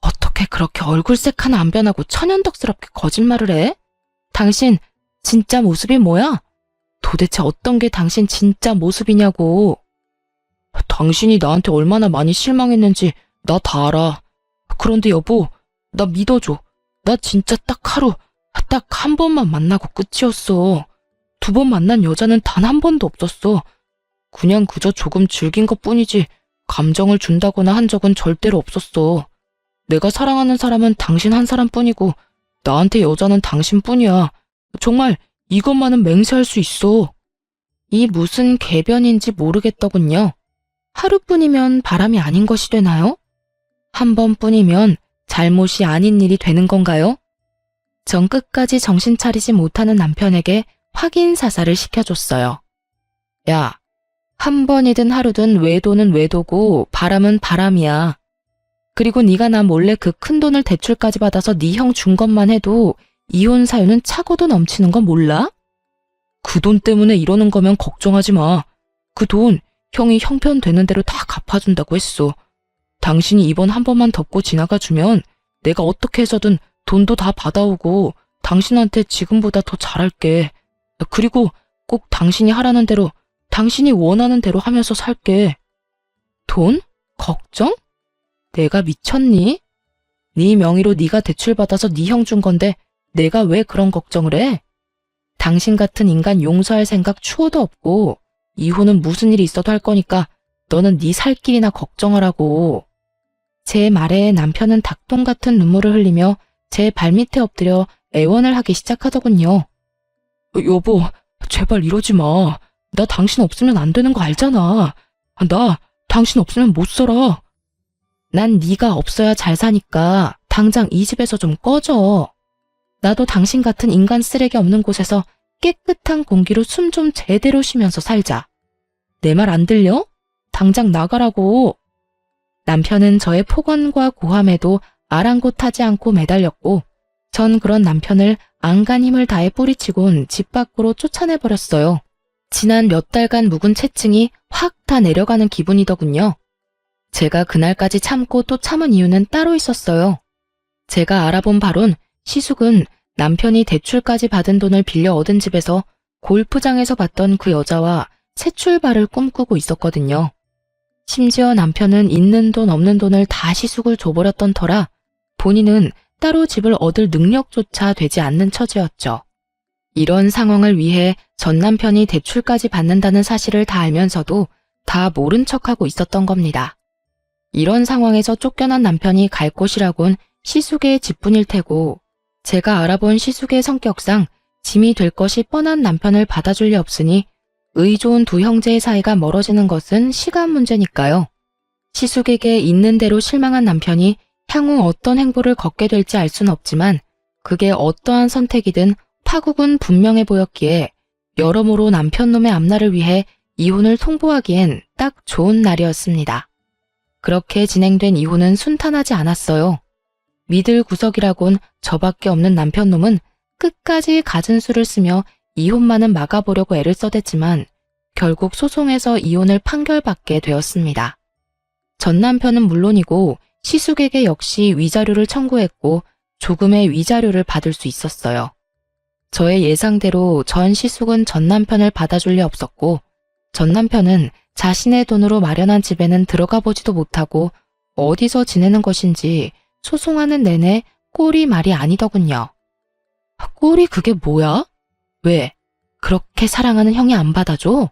어떻게 그렇게 얼굴색 하나 안 변하고 천연덕스럽게 거짓말을 해? 당신 진짜 모습이 뭐야? 도대체 어떤 게 당신 진짜 모습이냐고. 당신이 나한테 얼마나 많이 실망했는지 나 다 알아. 그런데 여보, 나 믿어줘. 나 진짜 딱 한 번만 만나고 끝이었어. 2번 만난 여자는 단 한 번도 없었어. 그냥 그저 조금 즐긴 것뿐이지 감정을 준다거나 한 적은 절대로 없었어. 내가 사랑하는 사람은 당신 한 사람뿐이고 나한테 여자는 당신뿐이야. 정말 이것만은 맹세할 수 있어. 이 무슨 궤변인지 모르겠더군요. 하루뿐이면 바람이 아닌 것이 되나요? 한 번뿐이면 잘못이 아닌 일이 되는 건가요? 전 끝까지 정신 차리지 못하는 남편에게 확인 사살을 시켜줬어요. 야, 한 번이든 하루든 외도는 외도고 바람은 바람이야. 그리고 네가 나 몰래 그 큰 돈을 대출까지 받아서 네 형 준 것만 해도 이혼 사유는 차고도 넘치는 거 몰라? 그 돈 때문에 이러는 거면 걱정하지 마. 그 돈 형이 형편 되는 대로 다 갚아준다고 했어. 당신이 이번 한 번만 덮고 지나가주면 내가 어떻게 해서든 돈도 다 받아오고 당신한테 지금보다 더 잘할게. 그리고 꼭 당신이 하라는 대로, 당신이 원하는 대로 하면서 살게. 돈? 걱정? 내가 미쳤니? 네 명의로 네가 대출받아서 네 형 준 건데 내가 왜 그런 걱정을 해? 당신 같은 인간 용서할 생각 추호도 없고 이혼은 무슨 일이 있어도 할 거니까 너는 네 살 길이나 걱정하라고. 제 말에 남편은 닭똥 같은 눈물을 흘리며 제 발밑에 엎드려 애원을 하기 시작하더군요. 여보, 제발 이러지 마. 나 당신 없으면 안 되는 거 알잖아. 나 당신 없으면 못 살아. 난 네가 없어야 잘 사니까 당장 이 집에서 좀 꺼져. 나도 당신 같은 인간 쓰레기 없는 곳에서 깨끗한 공기로 숨 좀 제대로 쉬면서 살자. 내 말 안 들려? 당장 나가라고. 남편은 저의 폭언과 고함에도 아랑곳하지 않고 매달렸고 전 그런 남편을 안간 힘을 다해 뿌리치곤 집 밖으로 쫓아내버렸어요. 지난 몇 달간 묵은 채증이 확 다 내려가는 기분이더군요. 제가 그날까지 참고 또 참은 이유는 따로 있었어요. 제가 알아본 바론 시숙은 남편이 대출까지 받은 돈을 빌려 얻은 집에서 골프장에서 봤던 그 여자와 새 출발을 꿈꾸고 있었거든요. 심지어 남편은 있는 돈 없는 돈을 다 시숙을 줘버렸던 터라 본인은 따로 집을 얻을 능력조차 되지 않는 처지였죠. 이런 상황을 위해 전 남편이 대출까지 받는다는 사실을 다 알면서도 다 모른 척하고 있었던 겁니다. 이런 상황에서 쫓겨난 남편이 갈 곳이라곤 시숙의 집뿐일 테고 제가 알아본 시숙의 성격상 짐이 될 것이 뻔한 남편을 받아줄 리 없으니 의 좋은 두 형제의 사이가 멀어지는 것은 시간 문제니까요. 시숙에게 있는 대로 실망한 남편이 향후 어떤 행보를 걷게 될지 알 수는 없지만 그게 어떠한 선택이든 파국은 분명해 보였기에 여러모로 남편 놈의 앞날을 위해 이혼을 통보하기엔 딱 좋은 날이었습니다. 그렇게 진행된 이혼은 순탄하지 않았어요. 믿을 구석이라곤 저밖에 없는 남편 놈은 끝까지 갖은 수를 쓰며 이혼만은 막아보려고 애를 써댔지만 결국 소송에서 이혼을 판결받게 되었습니다. 전 남편은 물론이고 시숙에게 역시 위자료를 청구했고 조금의 위자료를 받을 수 있었어요. 저의 예상대로 전 시숙은 전 남편을 받아줄 리 없었고 전 남편은 자신의 돈으로 마련한 집에는 들어가 보지도 못하고 어디서 지내는 것인지 소송하는 내내 꼴이 말이 아니더군요. 꼴이 그게 뭐야? 왜? 그렇게 사랑하는 형이 안 받아줘?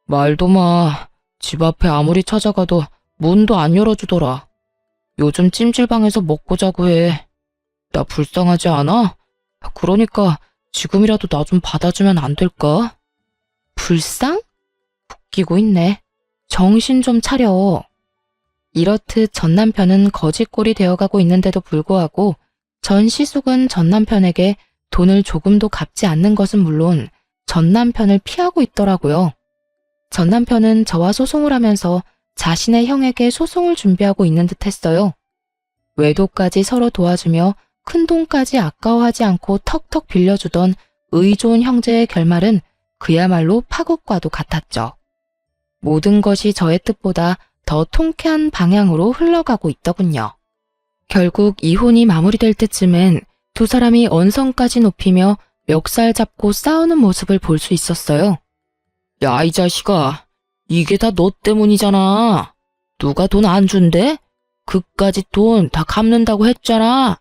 말도 마. 집 앞에 아무리 찾아가도 문도 안 열어주더라. 요즘 찜질방에서 먹고 자고 해. 나 불쌍하지 않아? 그러니까 지금이라도 나 좀 받아주면 안 될까? 불쌍? 웃기고 있네. 정신 좀 차려. 이렇듯 전 남편은 거지꼴이 되어가고 있는데도 불구하고 전 시숙은 전 남편에게 돈을 조금도 갚지 않는 것은 물론 전 남편을 피하고 있더라고요. 전 남편은 저와 소송을 하면서 자신의 형에게 소송을 준비하고 있는 듯 했어요. 외도까지 서로 도와주며 큰돈까지 아까워하지 않고 턱턱 빌려주던 의 좋은 형제의 결말은 그야말로 파국과도 같았죠. 모든 것이 저의 뜻보다 더 통쾌한 방향으로 흘러가고 있더군요. 결국 이혼이 마무리될 때쯤엔 두 사람이 언성까지 높이며 멱살 잡고 싸우는 모습을 볼 수 있었어요. 야, 이 자식아, 이게 다 너 때문이잖아. 누가 돈 안 준대? 그까짓 돈 다 갚는다고 했잖아.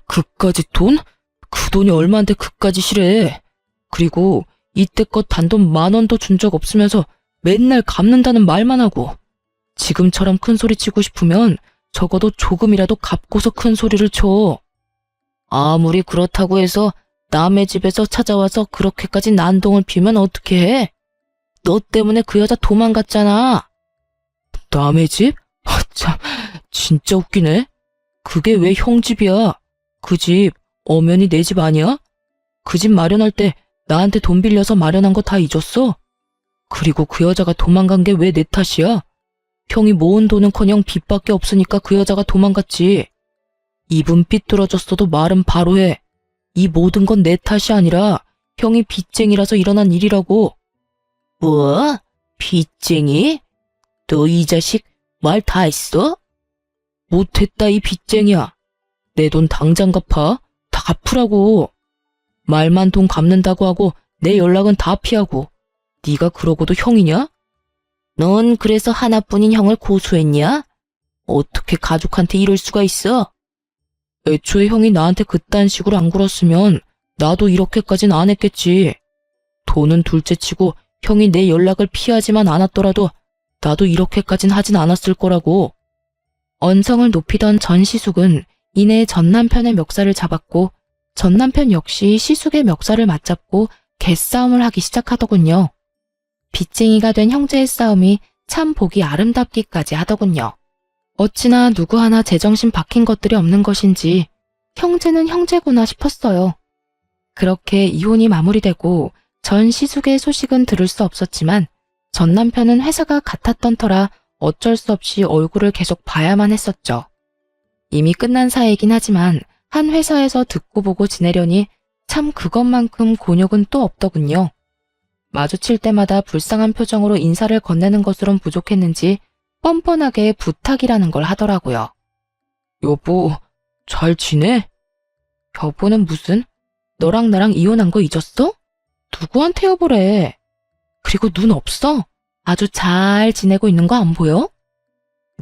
그까짓 돈? 그 돈이 얼마인데 그까짓이래. 그리고 이때껏 단돈 10,000원도 준 적 없으면서 맨날 갚는다는 말만 하고 지금처럼 큰 소리 치고 싶으면 적어도 조금이라도 갚고서 큰 소리를 쳐. 아무리 그렇다고 해서 남의 집에서 찾아와서 그렇게까지 난동을 피우면 어떻게 해? 너 때문에 그 여자 도망갔잖아. 남의 집? 참, 진짜 웃기네. 그게 왜 형 집이야? 그 집 엄연히 내 집 아니야? 그 집 마련할 때 나한테 돈 빌려서 마련한 거 다 잊었어? 그리고 그 여자가 도망간 게 왜 내 탓이야? 형이 모은 돈은커녕 빚밖에 없으니까 그 여자가 도망갔지. 입은 삐뚤어졌어도 말은 바로 해. 이 모든 건 내 탓이 아니라 형이 빚쟁이라서 일어난 일이라고. 뭐? 빚쟁이? 너 이 자식 말 다 했어? 못했다 이 빚쟁이야. 내 돈 당장 갚아. 다 갚으라고. 말만 돈 갚는다고 하고 내 연락은 다 피하고. 네가 그러고도 형이냐? 넌 그래서 하나뿐인 형을 고소했냐? 어떻게 가족한테 이럴 수가 있어? 애초에 형이 나한테 그딴 식으로 안 굴었으면 나도 이렇게까진 안 했겠지. 돈은 둘째치고 형이 내 연락을 피하지만 않았더라도 나도 이렇게까진 하진 않았을 거라고. 언성을 높이던 전 시숙은 이내 전 남편의 멱살을 잡았고 전 남편 역시 시숙의 멱살을 맞잡고 개싸움을 하기 시작하더군요. 빚쟁이가 된 형제의 싸움이 참 보기 아름답기까지 하더군요. 어찌나 누구 하나 제정신 박힌 것들이 없는 것인지 형제는 형제구나 싶었어요. 그렇게 이혼이 마무리되고 전 시숙의 소식은 들을 수 없었지만 전 남편은 회사가 같았던 터라 어쩔 수 없이 얼굴을 계속 봐야만 했었죠. 이미 끝난 사이이긴 하지만 한 회사에서 듣고 보고 지내려니 참 그것만큼 곤욕은 또 없더군요. 마주칠 때마다 불쌍한 표정으로 인사를 건네는 것으론 부족했는지 뻔뻔하게 부탁이라는 걸 하더라고요. 여보, 잘 지내? 여보는 무슨? 너랑 나랑 이혼한 거 잊었어? 누구한테 여보래? 그리고 눈 없어? 아주 잘 지내고 있는 거 안 보여?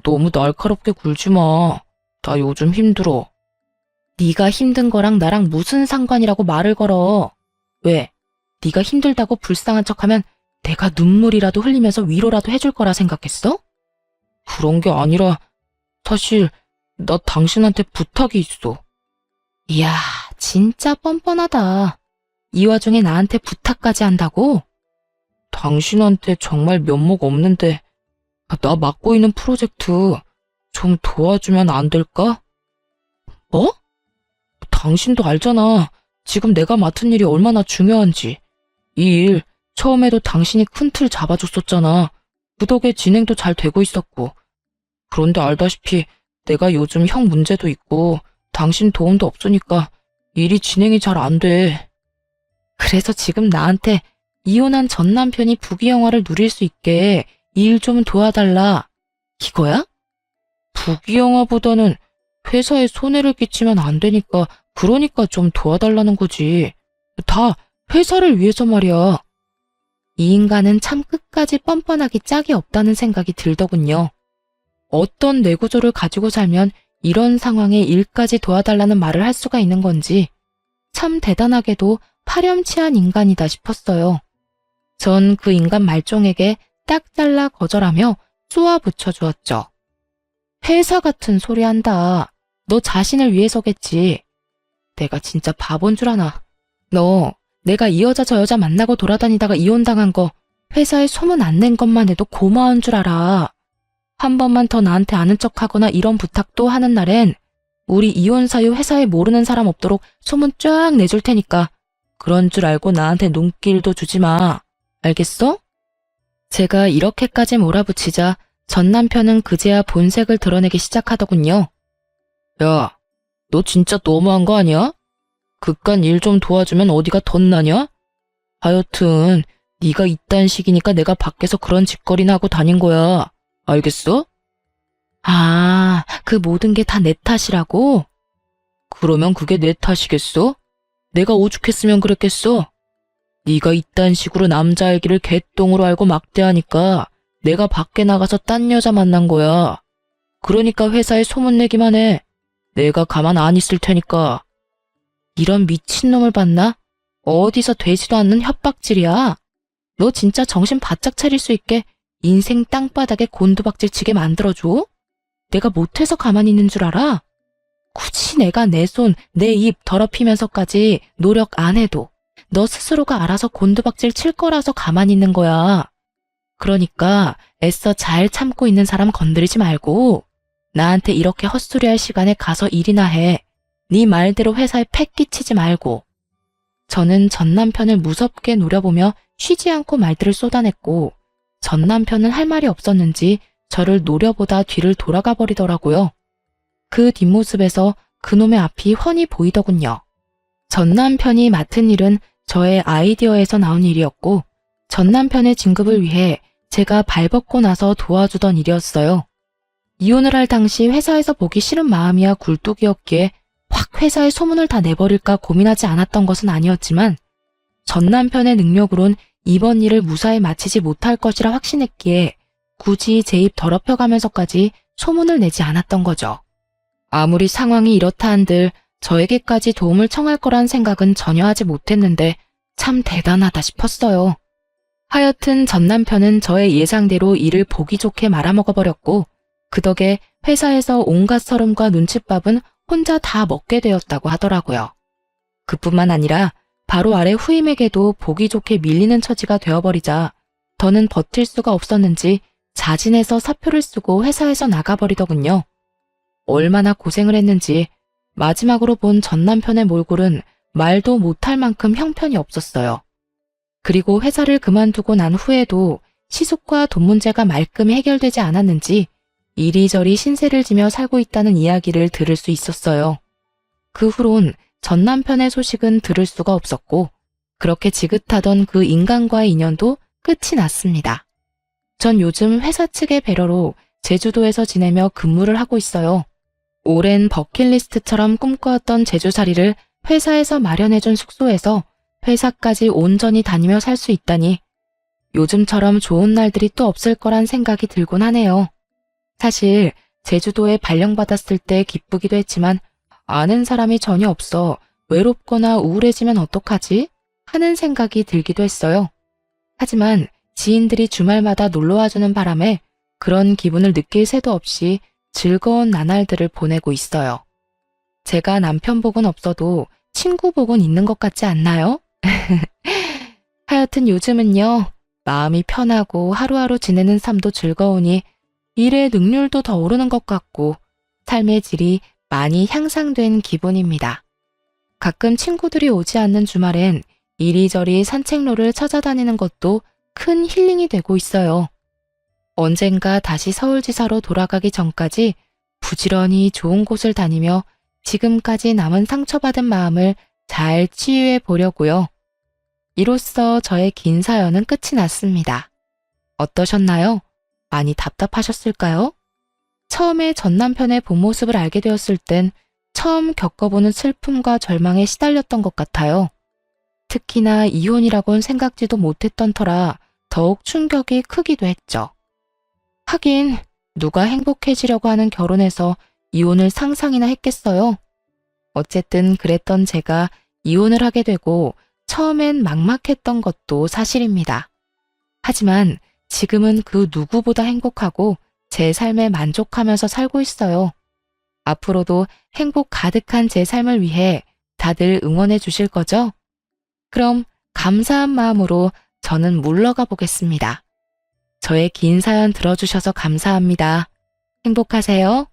너무 날카롭게 굴지 마. 나 요즘 힘들어. 네가 힘든 거랑 나랑 무슨 상관이라고 말을 걸어. 왜? 네가 힘들다고 불쌍한 척하면 내가 눈물이라도 흘리면서 위로라도 해줄 거라 생각했어? 그런 게 아니라 사실 나 당신한테 부탁이 있어. 이야, 진짜 뻔뻔하다. 이 와중에 나한테 부탁까지 한다고? 당신한테 정말 면목 없는데 나 맡고 있는 프로젝트 좀 도와주면 안 될까? 뭐? 당신도 알잖아. 지금 내가 맡은 일이 얼마나 중요한지. 이 일 처음에도 당신이 큰 틀 잡아줬었잖아. 그 덕에 진행도 잘 되고 있었고. 그런데 알다시피 내가 요즘 형 문제도 있고 당신 도움도 없으니까 일이 진행이 잘 안 돼. 그래서 지금 나한테 이혼한 전 남편이 부귀영화를 누릴 수 있게 이 일 좀 도와달라. 이거야? 부귀영화보다는 회사에 손해를 끼치면 안 되니까 그러니까 좀 도와달라는 거지. 다 회사를 위해서 말이야. 이 인간은 참 끝까지 뻔뻔하기 짝이 없다는 생각이 들더군요. 어떤 뇌구조를 가지고 살면 이런 상황에 일까지 도와달라는 말을 할 수가 있는 건지 참 대단하게도 파렴치한 인간이다 싶었어요. 전 그 인간 말종에게 딱 잘라 거절하며 쏘아 붙여주었죠. 회사 같은 소리 한다. 너 자신을 위해서겠지. 내가 진짜 바본 줄 아나. 너 내가 이 여자 저 여자 만나고 돌아다니다가 이혼당한 거 회사에 소문 안 낸 것만 해도 고마운 줄 알아. 한 번만 더 나한테 아는 척하거나 이런 부탁도 하는 날엔 우리 이혼 사유 회사에 모르는 사람 없도록 소문 쫙 내줄 테니까 그런 줄 알고 나한테 눈길도 주지 마. 알겠어? 제가 이렇게까지 몰아붙이자 전 남편은 그제야 본색을 드러내기 시작하더군요. 야, 너 진짜 너무한 거 아니야? 그깟 일 좀 도와주면 어디가 덧나냐? 하여튼 네가 이딴 식이니까 내가 밖에서 그런 짓거리나 하고 다닌 거야. 알겠어? 아, 그 모든 게 다 내 탓이라고? 그러면 그게 내 탓이겠어? 내가 오죽했으면 그랬겠어? 네가 이딴 식으로 남자 알기를 개똥으로 알고 막대하니까 내가 밖에 나가서 딴 여자 만난 거야. 그러니까 회사에 소문내기만 해. 내가 가만 안 있을 테니까. 이런 미친놈을 봤나? 어디서 되지도 않는 협박질이야. 너 진짜 정신 바짝 차릴 수 있게 인생 땅바닥에 곤두박질 치게 만들어줘? 내가 못해서 가만히 있는 줄 알아? 굳이 내가 내 손, 내 입 더럽히면서까지 노력 안 해도 너 스스로가 알아서 곤두박질 칠 거라서 가만히 있는 거야. 그러니까 애써 잘 참고 있는 사람 건드리지 말고 나한테 이렇게 헛소리할 시간에 가서 일이나 해. 네 말대로 회사에 패 끼치지 말고. 저는 전 남편을 무섭게 노려보며 쉬지 않고 말들을 쏟아냈고 전 남편은 할 말이 없었는지 저를 노려보다 뒤를 돌아가 버리더라고요. 그 뒷모습에서 그놈의 앞이 훤히 보이더군요. 전 남편이 맡은 일은 저의 아이디어에서 나온 일이었고 전 남편의 진급을 위해 제가 발벗고 나서 도와주던 일이었어요. 이혼을 할 당시 회사에서 보기 싫은 마음이야 굴뚝이었기에 확 회사에 소문을 다 내버릴까 고민하지 않았던 것은 아니었지만 전 남편의 능력으론 이번 일을 무사히 마치지 못할 것이라 확신했기에 굳이 제 입 더럽혀가면서까지 소문을 내지 않았던 거죠. 아무리 상황이 이렇다 한들 저에게까지 도움을 청할 거란 생각은 전혀 하지 못했는데 참 대단하다 싶었어요. 하여튼 전 남편은 저의 예상대로 일을 보기 좋게 말아먹어버렸고 그 덕에 회사에서 온갖 서름과 눈칫밥은 혼자 다 먹게 되었다고 하더라고요. 그뿐만 아니라 바로 아래 후임에게도 보기 좋게 밀리는 처지가 되어버리자 더는 버틸 수가 없었는지 자진해서 사표를 쓰고 회사에서 나가버리더군요. 얼마나 고생을 했는지 마지막으로 본 전 남편의 몰골은 말도 못할 만큼 형편이 없었어요. 그리고 회사를 그만두고 난 후에도 시숙과 돈 문제가 말끔히 해결되지 않았는지 이리저리 신세를 지며 살고 있다는 이야기를 들을 수 있었어요. 그 후론 전 남편의 소식은 들을 수가 없었고 그렇게 지긋하던 그 인간과의 인연도 끝이 났습니다. 전 요즘 회사 측의 배려로 제주도에서 지내며 근무를 하고 있어요. 오랜 버킷리스트처럼 꿈꿔왔던 제주살이를 회사에서 마련해준 숙소에서 회사까지 온전히 다니며 살 수 있다니 요즘처럼 좋은 날들이 또 없을 거란 생각이 들곤 하네요. 사실 제주도에 발령받았을 때 기쁘기도 했지만 아는 사람이 전혀 없어 외롭거나 우울해지면 어떡하지? 하는 생각이 들기도 했어요. 하지만 지인들이 주말마다 놀러와주는 바람에 그런 기분을 느낄 새도 없이 즐거운 나날들을 보내고 있어요. 제가 남편 복은 없어도 친구 복은 있는 것 같지 않나요? 하여튼 요즘은요, 마음이 편하고 하루하루 지내는 삶도 즐거우니 일의 능률도 더 오르는 것 같고 삶의 질이 많이 향상된 기분입니다. 가끔 친구들이 오지 않는 주말엔 이리저리 산책로를 찾아다니는 것도 큰 힐링이 되고 있어요. 언젠가 다시 서울지사로 돌아가기 전까지 부지런히 좋은 곳을 다니며 지금까지 남은 상처받은 마음을 잘 치유해 보려고요. 이로써 저의 긴 사연은 끝이 났습니다. 어떠셨나요? 많이 답답하셨을까요? 처음에 전 남편의 본 모습을 알게 되었을 땐 처음 겪어보는 슬픔과 절망에 시달렸던 것 같아요. 특히나 이혼이라곤 생각지도 못했던 터라 더욱 충격이 크기도 했죠. 하긴 누가 행복해지려고 하는 결혼에서 이혼을 상상이나 했겠어요. 어쨌든 그랬던 제가 이혼을 하게 되고 처음엔 막막했던 것도 사실입니다. 하지만 지금은 그 누구보다 행복하고 제 삶에 만족하면서 살고 있어요. 앞으로도 행복 가득한 제 삶을 위해 다들 응원해 주실 거죠? 그럼 감사한 마음으로 저는 물러가 보겠습니다. 저의 긴 사연 들어주셔서 감사합니다. 행복하세요.